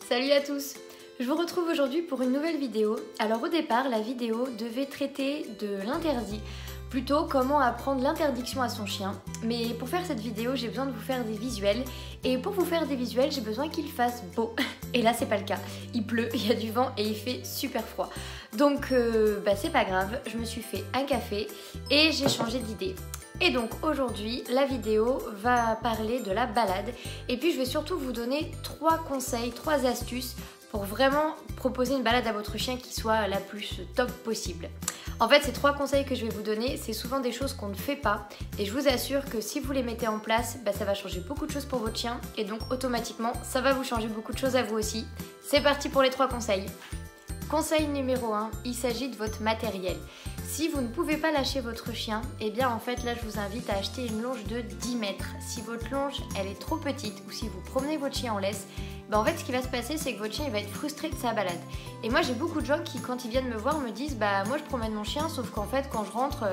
Salut à tous! Je vous retrouve aujourd'hui pour une nouvelle vidéo. Alors au départ, la vidéo devait traiter de l'interdit, plutôt comment apprendre l'interdiction à son chien. Mais pour faire cette vidéo, j'ai besoin de vous faire des visuels. Et pour vous faire des visuels, j'ai besoin qu'il fasse beau. Et là, c'est pas le cas. Il pleut, il y a du vent et il fait super froid. Donc c'est pas grave, je me suis fait un café et j'ai changé d'idée. Et donc aujourd'hui, la vidéo va parler de la balade. Et puis je vais surtout vous donner 3 conseils, 3 astuces pour vraiment proposer une balade à votre chien qui soit la plus top possible. En fait, ces 3 conseils que je vais vous donner, c'est souvent des choses qu'on ne fait pas. Et je vous assure que si vous les mettez en place, ça va changer beaucoup de choses pour votre chien. Et donc automatiquement, ça va vous changer beaucoup de choses à vous aussi. C'est parti pour les 3 conseils. Conseil numéro 1, il s'agit de votre matériel. Si vous ne pouvez pas lâcher votre chien, eh bien en fait là je vous invite à acheter une longe de 10 mètres. Si votre longe elle est trop petite ou si vous promenez votre chien en laisse, en fait ce qui va se passer c'est que votre chien il va être frustré de sa balade. Et moi j'ai beaucoup de gens qui quand ils viennent me voir me disent moi je promène mon chien sauf qu'en fait quand je rentre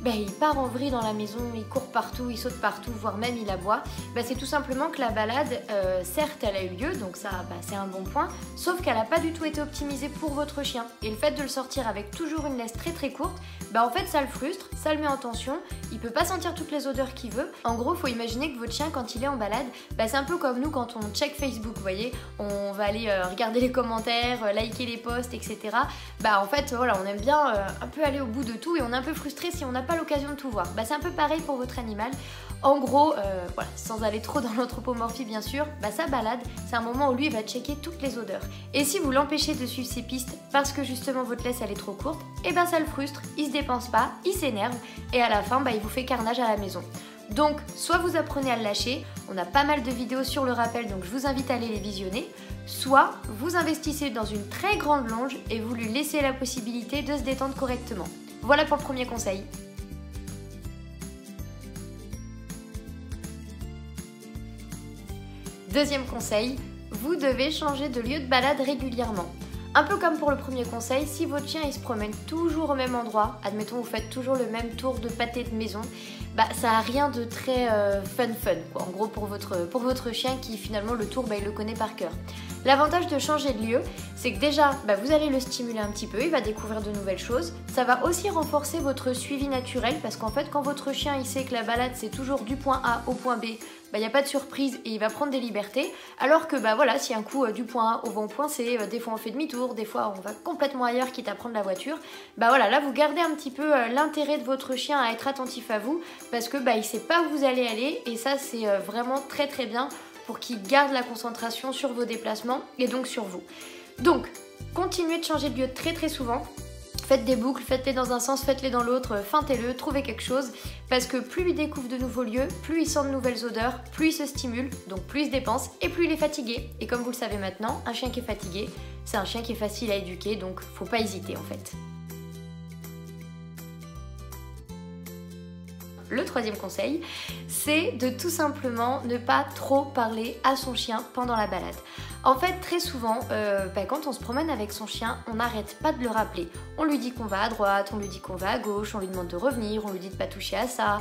il part en vrille dans la maison, il court partout, il saute partout, voire même il aboie. C'est tout simplement que la balade, certes elle a eu lieu, donc ça c'est un bon point, sauf qu'elle n'a pas du tout été optimisée pour votre chien. Et le fait de le sortir avec toujours une laisse très très courte, en fait ça le frustre, ça le met en tension, il peut pas sentir toutes les odeurs qu'il veut. En gros, faut imaginer que votre chien quand il est en balade, c'est un peu comme nous quand on check Facebook, vous voyez, on va aller regarder les commentaires, liker les posts, etc. En fait voilà, on aime bien un peu aller au bout de tout et on est un peu frustré si on n'a pas l'occasion de tout voir. C'est un peu pareil pour votre animal. En gros, voilà, sans aller trop dans l'anthropomorphie bien sûr, sa balade, c'est un moment où lui va checker toutes les odeurs. Et si vous l'empêchez de suivre ses pistes parce que justement votre laisse elle est trop courte, ça le frustre, il se dépense pas, il s'énerve et à la fin il vous fait carnage à la maison. Donc soit vous apprenez à le lâcher, on a pas mal de vidéos sur le rappel donc je vous invite à aller les visionner, soit vous investissez dans une très grande longe et vous lui laissez la possibilité de se détendre correctement. Voilà pour le premier conseil. Deuxième conseil, vous devez changer de lieu de balade régulièrement. Un peu comme pour le premier conseil, si votre chien il se promène toujours au même endroit, admettons vous faites toujours le même tour de pâté de maison, ça n'a rien de très fun quoi. En gros pour votre chien qui finalement le tour il le connaît par cœur. L'avantage de changer de lieu, c'est que déjà vous allez le stimuler un petit peu, il va découvrir de nouvelles choses. Ça va aussi renforcer votre suivi naturel parce qu'en fait quand votre chien il sait que la balade c'est toujours du point A au point B, il n'y a pas de surprise et il va prendre des libertés. Alors que voilà, si un coup du point A au bon point C, des fois on fait demi-tour, des fois on va complètement ailleurs quitte à prendre la voiture. Voilà, là vous gardez un petit peu l'intérêt de votre chien à être attentif à vous parce que il sait pas où vous allez aller et ça c'est vraiment très très bien pour qu'il garde la concentration sur vos déplacements et donc sur vous. Donc, continuez de changer de lieu très très souvent. Faites des boucles, faites-les dans un sens, faites-les dans l'autre, feintez-le, trouvez quelque chose. Parce que plus il découvre de nouveaux lieux, plus il sent de nouvelles odeurs, plus il se stimule, donc plus il se dépense et plus il est fatigué. Et comme vous le savez maintenant, un chien qui est fatigué, c'est un chien qui est facile à éduquer, donc faut pas hésiter en fait. Le troisième conseil, c'est de tout simplement ne pas trop parler à son chien pendant la balade. En fait, très souvent, quand on se promène avec son chien, on n'arrête pas de le rappeler. On lui dit qu'on va à droite, on lui dit qu'on va à gauche, on lui demande de revenir, on lui dit de pas toucher à ça.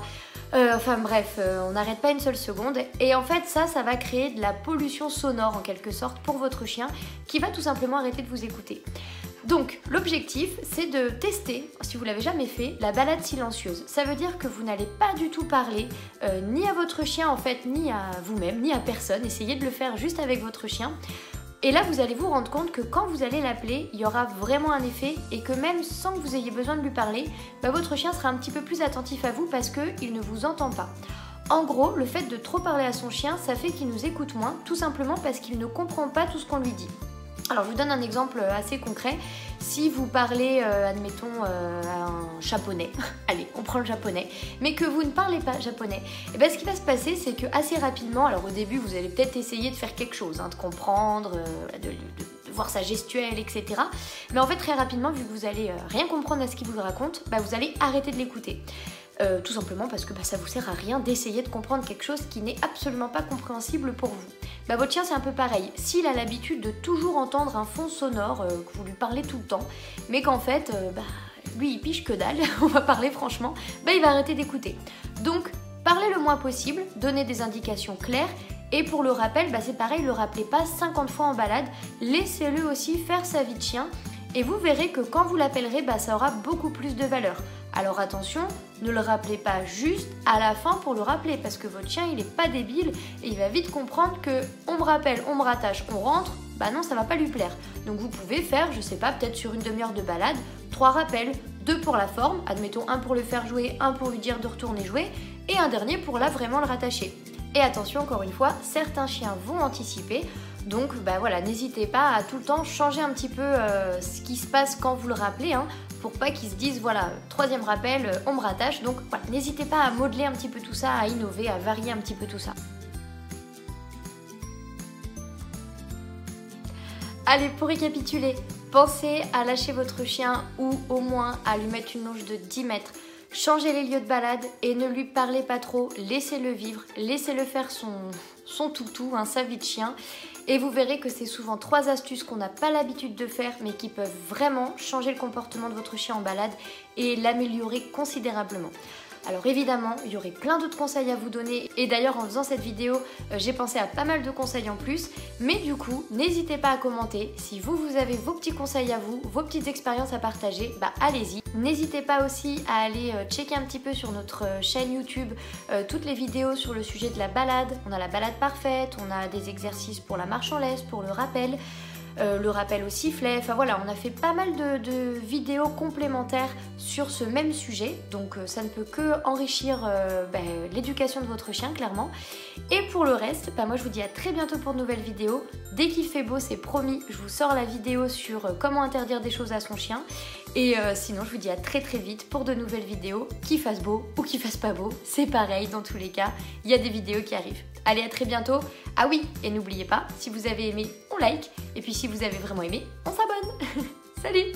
On n'arrête pas une seule seconde. Et en fait, ça va créer de la pollution sonore en quelque sorte pour votre chien qui va tout simplement arrêter de vous écouter. Donc l'objectif c'est de tester, si vous l'avez jamais fait, la balade silencieuse. Ça veut dire que vous n'allez pas du tout parler ni à votre chien en fait, ni à vous-même, ni à personne. Essayez de le faire juste avec votre chien. Et là vous allez vous rendre compte que quand vous allez l'appeler, il y aura vraiment un effet et que même sans que vous ayez besoin de lui parler, votre chien sera un petit peu plus attentif à vous parce qu'il ne vous entend pas. En gros, le fait de trop parler à son chien, ça fait qu'il nous écoute moins, tout simplement parce qu'il ne comprend pas tout ce qu'on lui dit. Alors je vous donne un exemple assez concret. Si vous parlez, admettons, à un japonais, allez, on prend le japonais, mais que vous ne parlez pas japonais, ce qui va se passer, c'est que assez rapidement, alors au début, vous allez peut-être essayer de faire quelque chose, de comprendre, de voir sa gestuelle, etc. Mais en fait, très rapidement, vu que vous allez rien comprendre à ce qu'il vous raconte, vous allez arrêter de l'écouter. Tout simplement parce que ça vous sert à rien d'essayer de comprendre quelque chose qui n'est absolument pas compréhensible pour vous. Votre chien c'est un peu pareil, s'il a l'habitude de toujours entendre un fond sonore, que vous lui parlez tout le temps, mais qu'en fait, lui il piche que dalle, on va parler franchement, il va arrêter d'écouter. Donc parlez le moins possible, donnez des indications claires Et pour le rappel, c'est pareil, ne le rappelez pas 50 fois en balade, laissez-le aussi faire sa vie de chien et vous verrez que quand vous l'appellerez, ça aura beaucoup plus de valeur. Alors attention, ne le rappelez pas juste à la fin pour le rappeler parce que votre chien il est pas débile et il va vite comprendre que on me rappelle, on me rattache, on rentre, non ça va pas lui plaire. Donc vous pouvez faire, je sais pas, peut-être sur une demi-heure de balade, 3 rappels, 2 pour la forme, admettons un pour le faire jouer, un pour lui dire de retourner jouer et un dernier pour là vraiment le rattacher. Et attention encore une fois, certains chiens vont anticiper. Donc voilà, n'hésitez pas à tout le temps changer un petit peu ce qui se passe quand vous le rappelez, pour pas qu'ils se disent voilà, 3e rappel, on me rattache. Donc voilà, n'hésitez pas à modeler un petit peu tout ça, à innover, à varier un petit peu tout ça. Allez, pour récapituler, pensez à lâcher votre chien ou au moins à lui mettre une longe de 10 mètres. Changez les lieux de balade et ne lui parlez pas trop, laissez-le vivre, laissez-le faire son toutou, sa vie de chien. Et vous verrez que c'est souvent 3 astuces qu'on n'a pas l'habitude de faire mais qui peuvent vraiment changer le comportement de votre chien en balade et l'améliorer considérablement. Alors évidemment, il y aurait plein d'autres conseils à vous donner et d'ailleurs en faisant cette vidéo, j'ai pensé à pas mal de conseils en plus. Mais du coup, n'hésitez pas à commenter. Si vous avez vos petits conseils à vous, vos petites expériences à partager, allez-y. N'hésitez pas aussi à aller checker un petit peu sur notre chaîne YouTube toutes les vidéos sur le sujet de la balade. On a la balade parfaite, on a des exercices pour la marche en laisse, pour le rappel au sifflet, voilà, on a fait pas mal de vidéos complémentaires sur ce même sujet, donc ça ne peut que enrichir l'éducation de votre chien clairement. Et pour le reste, moi je vous dis à très bientôt pour de nouvelles vidéos. Dès qu'il fait beau, c'est promis, je vous sors la vidéo sur comment interdire des choses à son chien. Et sinon je vous dis à très vite pour de nouvelles vidéos, qu'il fasse beau ou qu'il fasse pas beau, c'est pareil dans tous les cas, il y a des vidéos qui arrivent. Allez, à très bientôt. Ah oui, et n'oubliez pas, si vous avez aimé, on like, et puis si vous avez vraiment aimé, on s'abonne. Salut!